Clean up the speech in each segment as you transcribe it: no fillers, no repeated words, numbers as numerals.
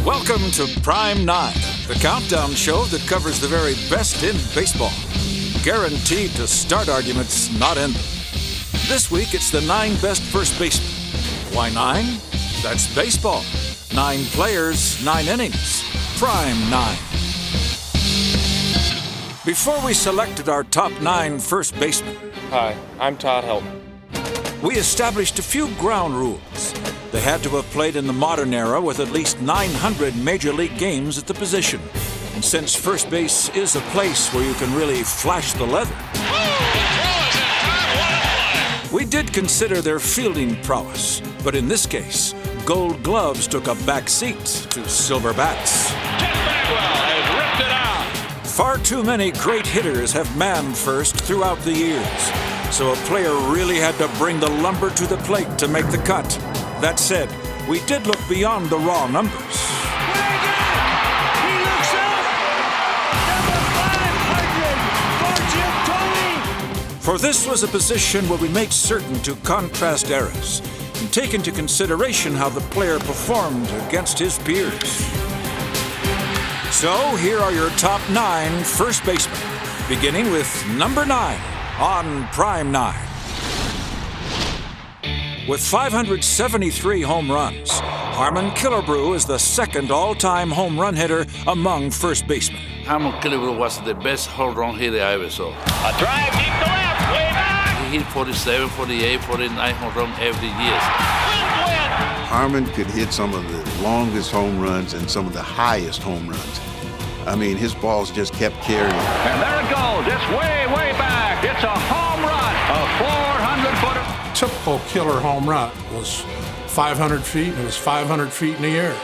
Welcome to Prime 9, the countdown show that covers the very best in baseball. Guaranteed to start arguments, not end them. This week, it's the 9 best first basemen. Why 9? That's baseball. 9 players, 9 innings. Prime 9. Before we selected our top 9 first basemen, Hi, I'm Todd Helton. we established a few ground rules. They had to have played in the modern era with at least 900 Major League games at the position. And since first base is a place where you can really flash the leather, we did consider their fielding prowess. But in this case, gold gloves took a back seat to silver bats. Far too many great hitters have manned first throughout the years, so a player really had to bring the lumber to the plate to make the cut. That said, we did look beyond the raw numbers. He looks up! Number 500 for Jim Thome! For this was a position where we made certain to contrast eras and take into consideration how the player performed against his peers. So here are your top 9 first basemen, beginning with number 9 on Prime 9. With 573 home runs, Harmon Killebrew is the second all-time home run hitter among first basemen. Harmon Killebrew was the best home run hitter I ever saw. A drive deep to left, way back! He hit 47, 48, 49 home run every year. Harmon could hit some of the longest home runs and some of the highest home runs. I mean, his balls just kept carrying. And there it goes. It's way, way back. It's a home run. A 400-footer. Typical killer home run was 500 feet, and it was 500 feet in the air.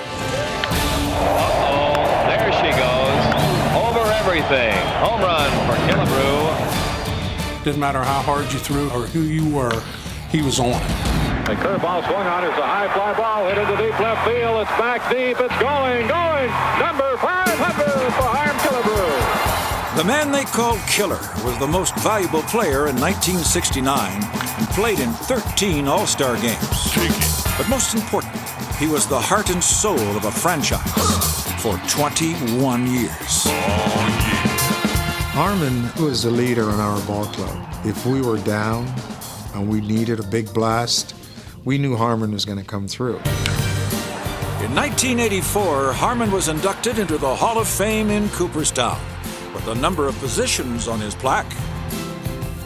Uh-oh. There she goes. Over everything. Home run for Killebrew. Didn't matter how hard you threw or who you were, he was on it. The curveball swung on. It's a high fly ball hit into deep left field. It's back deep. It's going. Number 500 for Harmon Killebrew. The man they called Killer was the most valuable player in 1969 and played in 13 All-Star games. But most important, he was the heart and soul of a franchise for 21 years. Harmon was the leader in our ball club. If we were down and we needed a big blast, we knew Harmon was going to come through. In 1984, Harmon was inducted into the Hall of Fame in Cooperstown, with a number of positions on his plaque.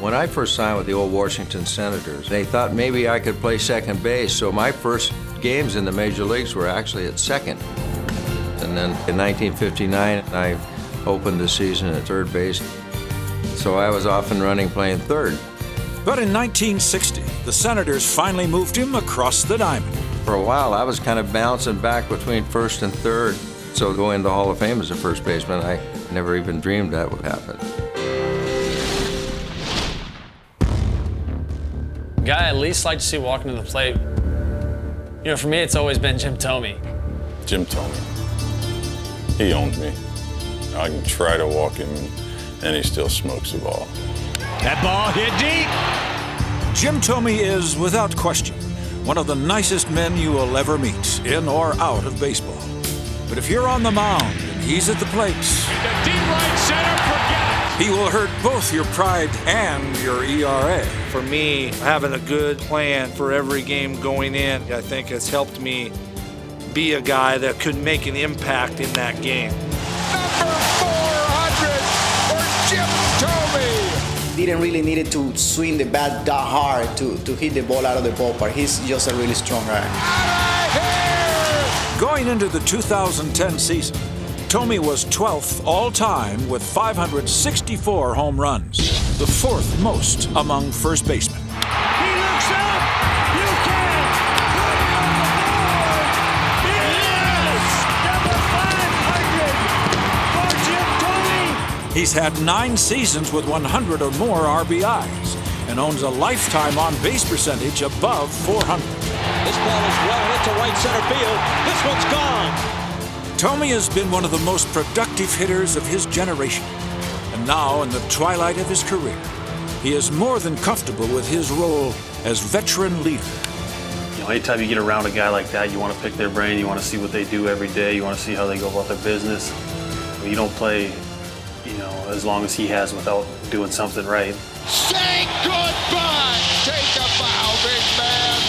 When I first signed with the old Washington Senators, they thought maybe I could play second base, so my first games in the major leagues were actually at second. And then in 1959, I opened the season at third base, so I was off and running playing third. But in 1960, the Senators finally moved him across the diamond. For a while, I was kind of bouncing back between first and third, so going to the Hall of Fame as a first baseman, I never even dreamed that would happen. Guy I least like to see walking to the plate, for me, it's always been Jim Thome. Jim Thome. He owns me. I can try to walk him, and he still smokes the ball. That ball hit deep. Jim Thome is, without question, one of the nicest men you will ever meet, in or out of baseball. But if you're on the mound and he's at the plate, The deep right center, forget it. he will hurt both your pride and your ERA. For me, having a good plan for every game going in, I think has helped me be a guy that could make an impact in that game. Number 400 for Jim Thome. Didn't really need to swing the bat that hard to hit the ball out of the ballpark. He's just a really strong guy. Going into the 2010 season, Thome was 12th all-time with 564 home runs, the 4th most among first basemen. He looks up. You can. Yes! Number 500 for Jim Thome. He's had 9 seasons with 100 or more RBIs and owns a lifetime on-base percentage above 400. This ball is well into right center field. This one's gone. Thome has been one of the most productive hitters of his generation. And now, in the twilight of his career, he is more than comfortable with his role as veteran leader. anytime you get around a guy like that, you want to pick their brain, you want to see what they do every day, you want to see how they go about their business. You don't play, as long as he has without doing something right. Say goodbye! Take a bow, big man!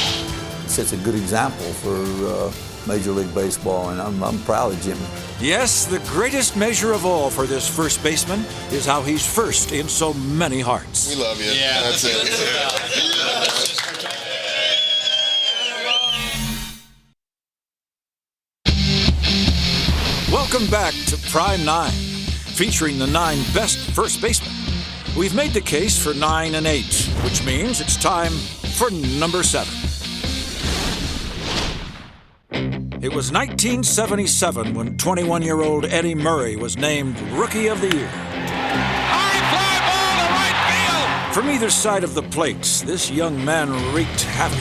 It sets a good example for Major League Baseball, and I'm proud of Jimmy. Yes, the greatest measure of all for this first baseman is how he's first in so many hearts. We love you. Yeah, that's it. Welcome back to Prime 9, featuring the 9 best first basemen. We've made the case for 9 and 8, which means it's time for number 7. It was 1977 when 21-year-old Eddie Murray was named Rookie of the Year. High fly ball to right field! From either side of the plate, this young man wreaked havoc.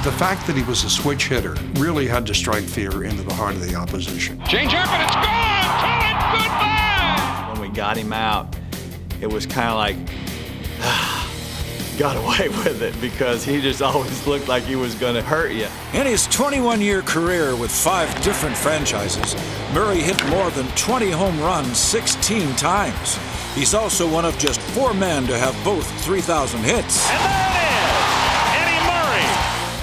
The fact that he was a switch hitter really had to strike fear into the heart of the opposition. Change up and it's gone! Call it goodbye! When we got him out, it was kind of like, got away with it, because he just always looked like he was going to hurt you. In his 21-year career with 5 different franchises, Murray hit more than 20 home runs 16 times. He's also one of just 4 men to have both 3,000 hits. And there it is! Eddie Murray!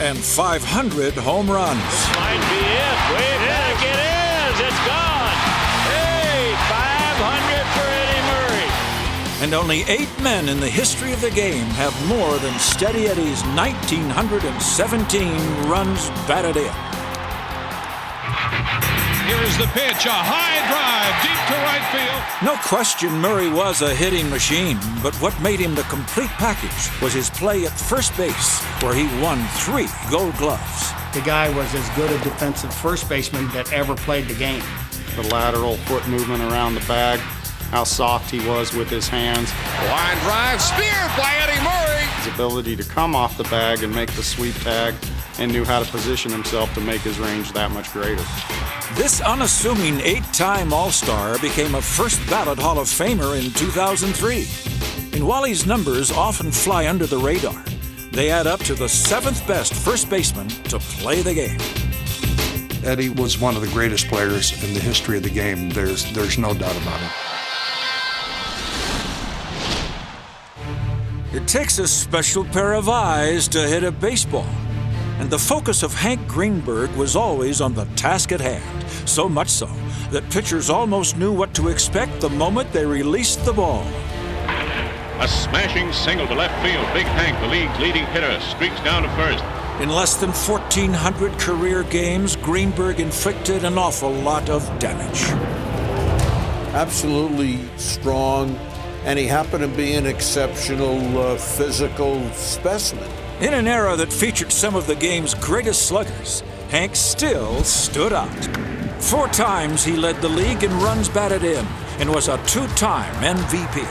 And 500 home runs. This might be it. Way back it is. It's gone. Hey, 500 for Eddie Murray. And only 8 men in the history of the game have more than Steady Eddie's 1,917 runs batted in. Here is the pitch, a high drive, deep to right field. No question Murray was a hitting machine, but what made him the complete package was his play at first base, where he won 3 Gold Gloves. The guy was as good a defensive first baseman that ever played the game. The lateral foot movement around the bag, how soft he was with his hands. Line drive, speared by Eddie Murray. His ability to come off the bag and make the sweep tag, and knew how to position himself to make his range that much greater. This unassuming 8-time All-Star became a first-ballot Hall of Famer in 2003. And while his numbers often fly under the radar, they add up to the 7th best first baseman to play the game. Eddie was one of the greatest players in the history of the game. There's no doubt about it. It takes a special pair of eyes to hit a baseball. And the focus of Hank Greenberg was always on the task at hand, so much so that pitchers almost knew what to expect the moment they released the ball. A smashing single to left field. Big Hank, the league's leading hitter, streaks down to first. In less than 1,400 career games, Greenberg inflicted an awful lot of damage. Absolutely strong, and he happened to be an exceptional physical specimen. In an era that featured some of the game's greatest sluggers, Hank still stood out. 4 times he led the league in runs batted in and was a 2-time MVP.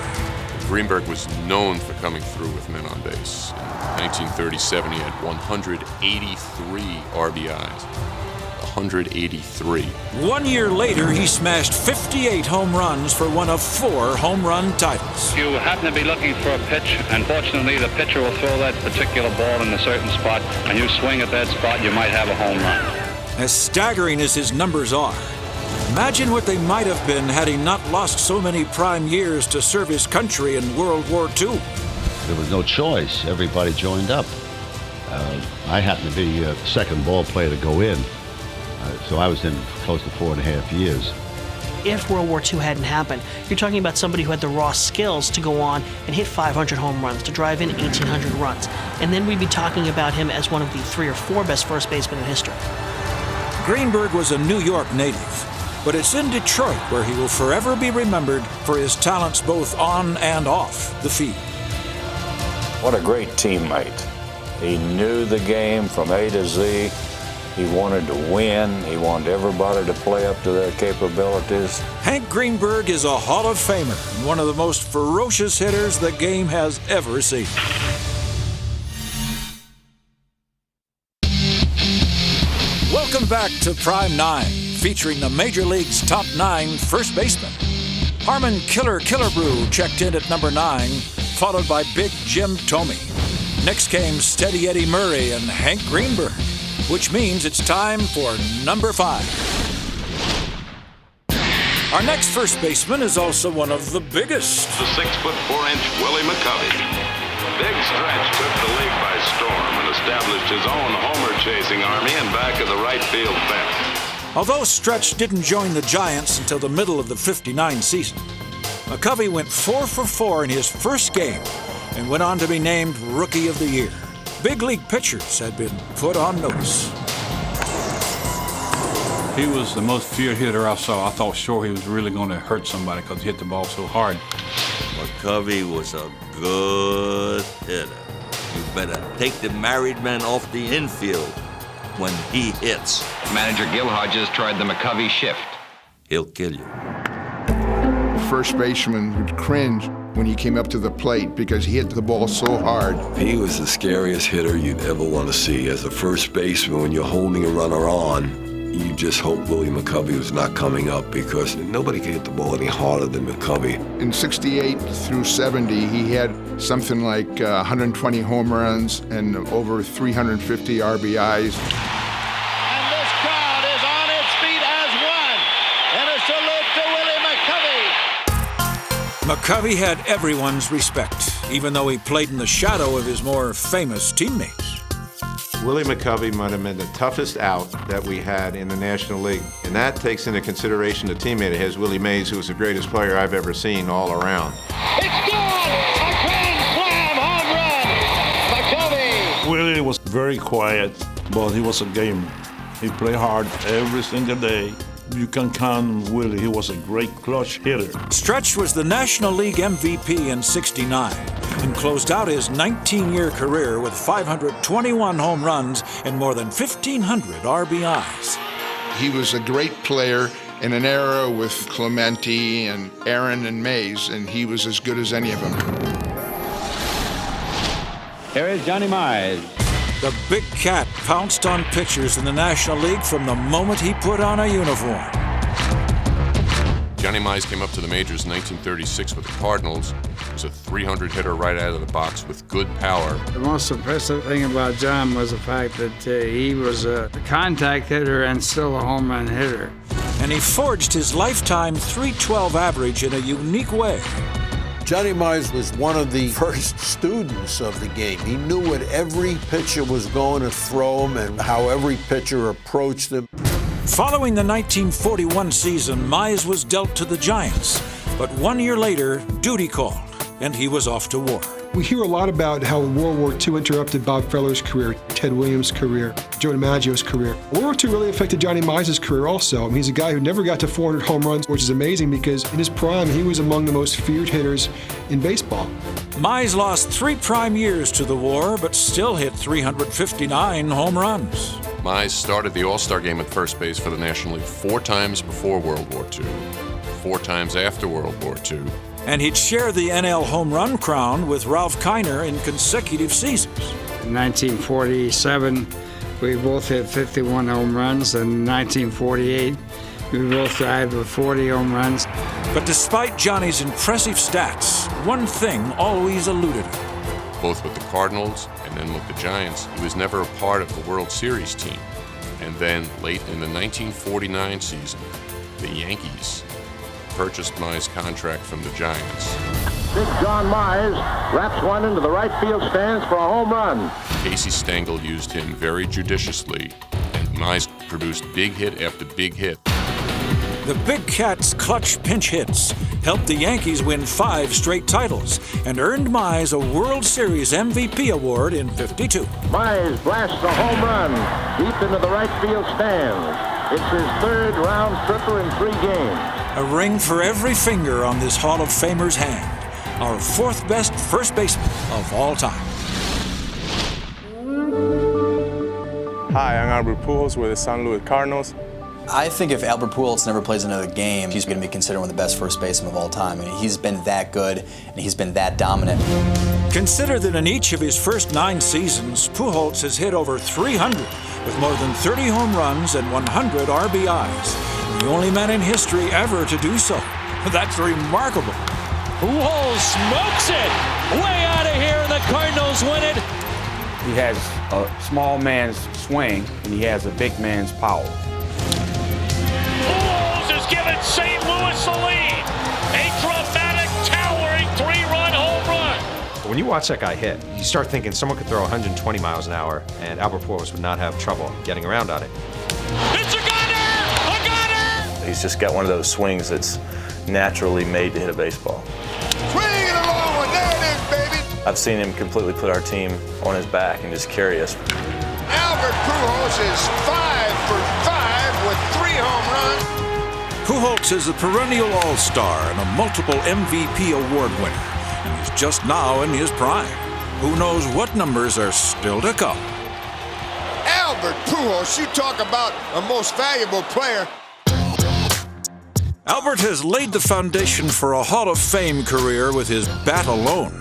Greenberg was known for coming through with men on base. In 1937, he had 183 RBIs. 183. 1 year later, he smashed 58 home runs for one of 4 home run titles. You happen to be looking for a pitch, and fortunately the pitcher will throw that particular ball in a certain spot, and you swing at that spot, you might have a home run. As staggering as his numbers are, imagine what they might have been had he not lost so many prime years to serve his country in World War II. There was no choice. Everybody joined up. I happened to be the second ball player to go in. So I was in close to 4.5 years. If World War II hadn't happened, you're talking about somebody who had the raw skills to go on and hit 500 home runs, to drive in 1,800 runs. And then we'd be talking about him as one of the 3 or 4 best first basemen in history. Greenberg was a New York native, but it's in Detroit where he will forever be remembered for his talents both on and off the field. What a great teammate. He knew the game from A to Z. He wanted to win. He wanted everybody to play up to their capabilities. Hank Greenberg is a Hall of Famer and one of the most ferocious hitters the game has ever seen. Welcome back to Prime 9, featuring the Major League's top 9 first basemen. Harmon Killer Killebrew checked in at number 9, followed by Big Jim Thome. Next came Steady Eddie Murray and Hank Greenberg, which means it's time for number 5. Our next first baseman is also one of the biggest. The 6'4" Willie McCovey. Big Stretch took the league by storm and established his own homer-chasing army in back of the right field fence. Although Stretch didn't join the Giants until the middle of the '59 season, McCovey went 4 for 4 in his first game and went on to be named Rookie of the Year. Big league pitchers had been put on notice. He was the most feared hitter I saw. I thought sure he was really going to hurt somebody because he hit the ball so hard. McCovey was a good hitter. You better take the married man off the infield when he hits. Manager Gil Hodges tried the McCovey shift. He'll kill you. The first baseman would cringe when he came up to the plate because he hit the ball so hard. He was the scariest hitter you'd ever want to see. As a first baseman, when you're holding a runner on, you just hope Willie McCovey was not coming up because nobody could hit the ball any harder than McCovey. In 68 through 70, he had something like 120 home runs and over 350 RBIs. And this crowd is on its feet as one. And a salute to Willie McCovey. McCovey had everyone's respect, even though he played in the shadow of his more famous teammates. Willie McCovey might have been the toughest out that we had in the National League. And that takes into consideration the teammate it has, Willie Mays, who was the greatest player I've ever seen all around. It's gone! A grand slam home run! McCovey! Willie was very quiet, but he was a gamer. He played hard every single day. You can count on Willie. He was a great clutch hitter. Stretch was the National League MVP in '69 and closed out his 19-year career with 521 home runs and more than 1,500 RBIs. He was a great player in an era with Clemente and Aaron and Mays, and he was as good as any of them. Here is Johnny Mize. The Big Cat pounced on pitchers in the National League from the moment he put on a uniform. Johnny Mize came up to the majors in 1936 with the Cardinals. He was a 300 hitter right out of the box with good power. The most impressive thing about John was the fact that he was a contact hitter and still a home run hitter. And he forged his lifetime .312 average in a unique way. Johnny Mize was one of the first students of the game. He knew what every pitcher was going to throw him and how every pitcher approached him. Following the 1941 season, Mize was dealt to the Giants. But 1 year later, duty called, and he was off to war. We hear a lot about how World War II interrupted Bob Feller's career, Ted Williams' career, Joe DiMaggio's career. World War II really affected Johnny Mize's career also. I mean, he's a guy who never got to 400 home runs, which is amazing because in his prime, he was among the most feared hitters in baseball. Mize lost 3 prime years to the war, but still hit 359 home runs. Mize started the All-Star game at first base for the National League 4 times before World War II, 4 times after World War II. And he'd share the NL home run crown with Ralph Kiner in consecutive seasons. In 1947, we both hit 51 home runs, and in 1948, we both tied with 40 home runs. But despite Johnny's impressive stats, one thing always eluded him. Both with the Cardinals and then with the Giants, he was never a part of the World Series team. And then, late in the 1949 season, the Yankees purchased Mize's contract from the Giants. Big John Mize wraps one into the right field stands for a home run. Casey Stengel used him very judiciously, and Mize produced big hit after big hit. The Big Cat's clutch pinch hits helped the Yankees win 5 straight titles and earned Mize a World Series MVP award in '52. Mize blasts a home run deep into the right field stands. It's his 3rd round tripper in 3 games. A ring for every finger on this Hall of Famer's hand. Our 4th best first baseman of all time. Hi, I'm Albert Pujols with the St. Louis Cardinals. I think if Albert Pujols never plays another game, he's going to be considered one of the best first basemen of all time. I mean, he's been that good, and he's been that dominant. Consider that in each of his first 9 seasons, Pujols has hit over 300 with more than 30 home runs and 100 RBIs. The only man in history ever to do so. That's remarkable. Pujols smokes it! Way out of here, and the Cardinals win it He has a small man's swing, and he has a big man's power. Pujols has given St. Louis the lead. A dramatic, towering three-run home run. When you watch that guy hit, you start thinking someone could throw 120 miles an hour, and Albert Pujols would not have trouble getting around on it. It's a gunner! A gunner! He's just got one of those swings that's naturally made to hit a baseball. Swing it along one. There it is, baby. I've seen him completely put our team on his back and just carry us. Albert Pujols is 5 for 5 with 3 home runs. Pujols is a perennial all-star and a multiple MVP award winner. And he's just now in his prime. Who knows what numbers are still to come. Albert Pujols, you talk about a most valuable player. Albert has laid the foundation for a Hall of Fame career with his bat alone.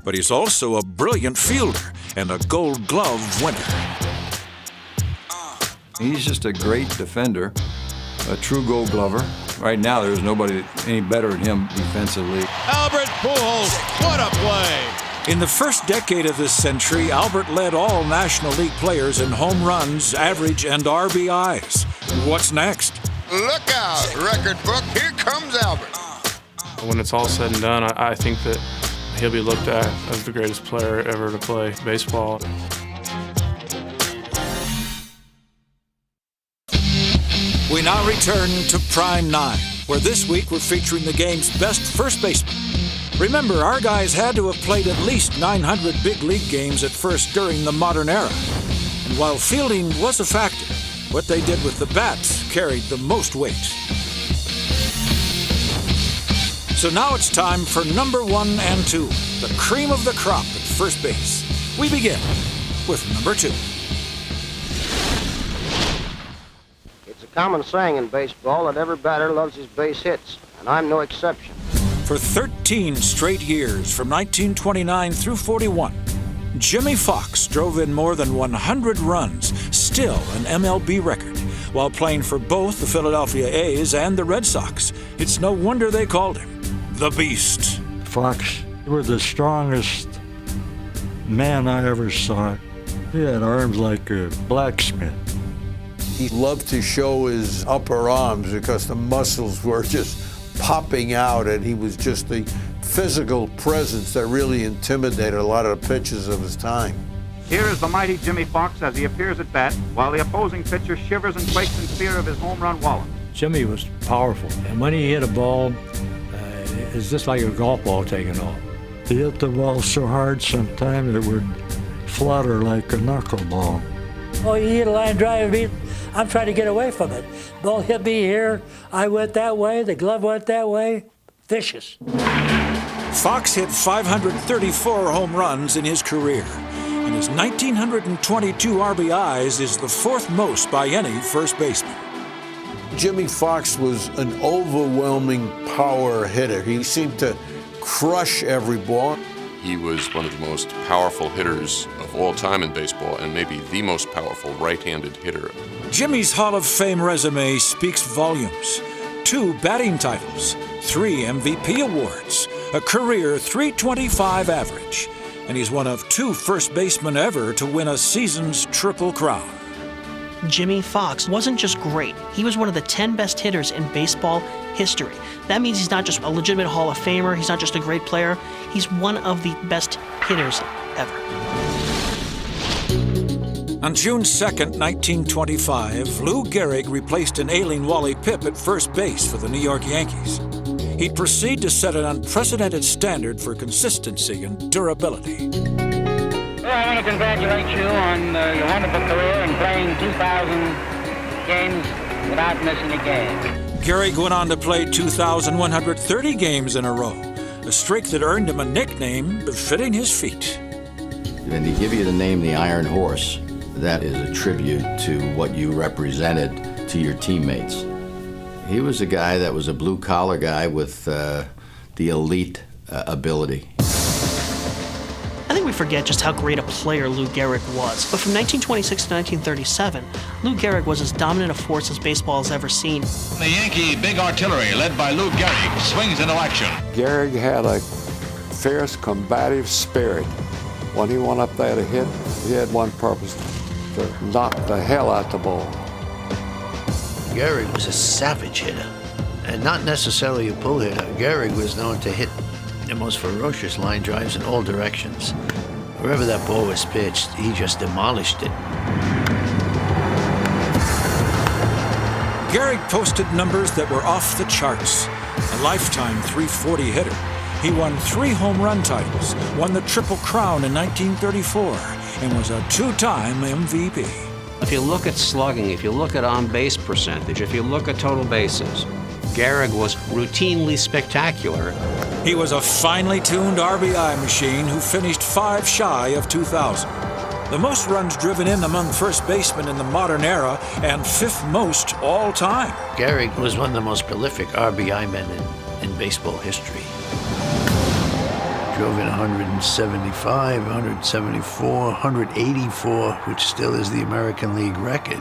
But he's also a brilliant fielder and a Gold Glove winner. He's just a great defender, a true Gold Glover. Right now, there's nobody any better than him defensively. Albert Pujols, what a play! In the first decade of this century, Albert led all National League players in home runs, average, and RBIs. What's next? Look out, record book, here comes Albert. When it's all said and done, I think that he'll be looked at as the greatest player ever to play baseball. We now return to Prime 9, where this week we're featuring the game's best first baseman. Remember, our guys had to have played at least 900 big league games at first during the modern era. And while fielding was a factor, what they did with the bat carried the most weight. So now it's time for number 1 and 2, the cream of the crop at first base. We begin with number 2. It's a common saying in baseball that every batter loves his base hits, and I'm no exception. For 13 straight years, from 1929 through 41, Jimmy Fox drove in more than 100 runs, still an MLB record, while playing for both the Philadelphia A's and the Red Sox. It's no wonder they called him the Beast. Fox was the strongest man I ever saw. He had arms like a blacksmith. He loved to show his upper arms because the muscles were just popping out, and he was just the physical presence that really intimidated a lot of the pitchers of his time. Here is the mighty Jimmy Fox as he appears at bat, while the opposing pitcher shivers and quakes in fear of his home run wallet. Jimmy was powerful, and when he hit a ball, it's just like a golf ball taking off. He hit the ball so hard sometimes it would flutter like a knuckleball. Oh, he hit a line drive. I'm trying to get away from it. Ball hit me here. I went that way. The glove went that way. Vicious. Fox hit 534 home runs in his career, and his 1,922 RBIs is the 4th most by any first baseman. Jimmy Fox was an overwhelming power hitter. He seemed to crush every ball. He was one of the most powerful hitters of all time in baseball, and maybe the most powerful right-handed hitter. Jimmy's Hall of Fame resume speaks volumes. 2 batting titles, 3 MVP awards, a career .325 average, and he's one of 2 first basemen ever to win a season's Triple Crown. Jimmy Fox wasn't just great, he was one of the 10 best hitters in baseball history. That means he's not just a legitimate Hall of Famer, he's not just a great player, he's one of the best hitters ever. On June 2nd, 1925, Lou Gehrig replaced an ailing Wally Pipp at first base for the New York Yankees. He'd proceed to set an unprecedented standard for consistency and durability. Well, I want to congratulate you on your wonderful career in playing 2,000 games without missing a game. Gehrig went on to play 2,130 games in a row, a streak that earned him a nickname befitting his feat. And to give you the name the Iron Horse, that is a tribute to what you represented to your teammates. He was a guy that was a blue-collar guy with the elite ability. I think we forget just how great a player Lou Gehrig was. But from 1926 to 1937, Lou Gehrig was as dominant a force as baseball has ever seen. The Yankee big artillery, led by Lou Gehrig, swings into action. Gehrig had a fierce, combative spirit. When he went up there to hit, he had one purpose, to knock the hell out the ball. Gehrig was a savage hitter, and not necessarily a pull hitter. Gehrig was known to hit the most ferocious line drives in all directions. Wherever that ball was pitched, he just demolished it. Gehrig posted numbers that were off the charts. A lifetime .340 hitter. He won 3 home run titles, won the Triple Crown in 1934, and was a 2-time MVP. If you look at slugging, if you look at on-base percentage, if you look at total bases, Gehrig was routinely spectacular. He was a finely tuned RBI machine who finished 5 shy of 2,000. The most runs driven in among first basemen in the modern era, and 5th most all time. Gehrig was one of the most prolific RBI men in baseball history. Drove in 175, 174, 184, which still is the American League record.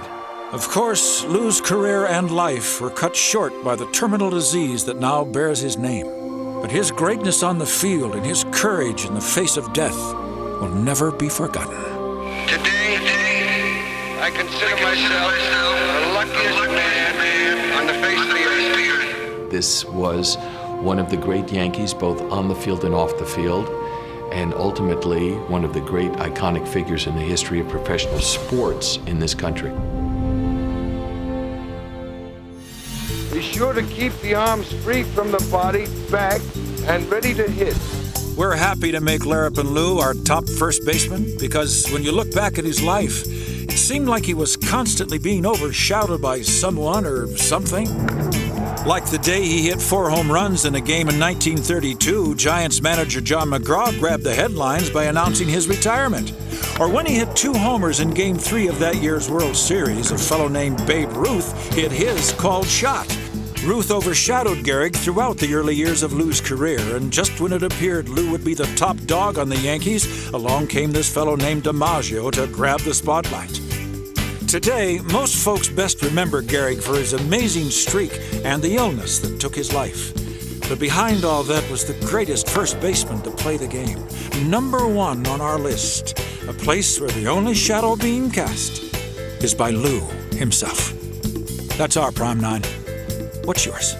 Of course, Lou's career and life were cut short by the terminal disease that now bears his name. But his greatness on the field and his courage in the face of death will never be forgotten. Today, I consider myself the luckiest man on the face of the earth. This was one of the great Yankees, both on the field and off the field, and ultimately one of the great iconic figures in the history of professional sports in this country. Be sure to keep the arms free from the body, back, and ready to hit. We're happy to make Larapin Lou our top first baseman because when you look back at his life, it seemed like he was constantly being overshadowed by someone or something. Like the day he hit 4 home runs in a game in 1932, Giants manager John McGraw grabbed the headlines by announcing his retirement. Or when he hit 2 homers in Game 3 of that year's World Series, a fellow named Babe Ruth hit his called shot. Ruth overshadowed Gehrig throughout the early years of Lou's career, and just when it appeared Lou would be the top dog on the Yankees, along came this fellow named DiMaggio to grab the spotlight. Today, most folks best remember Gehrig for his amazing streak and the illness that took his life. But behind all that was the greatest first baseman to play the game. #1 on our list, a place where the only shadow being cast is by Lou himself. That's our Prime 9. What's yours?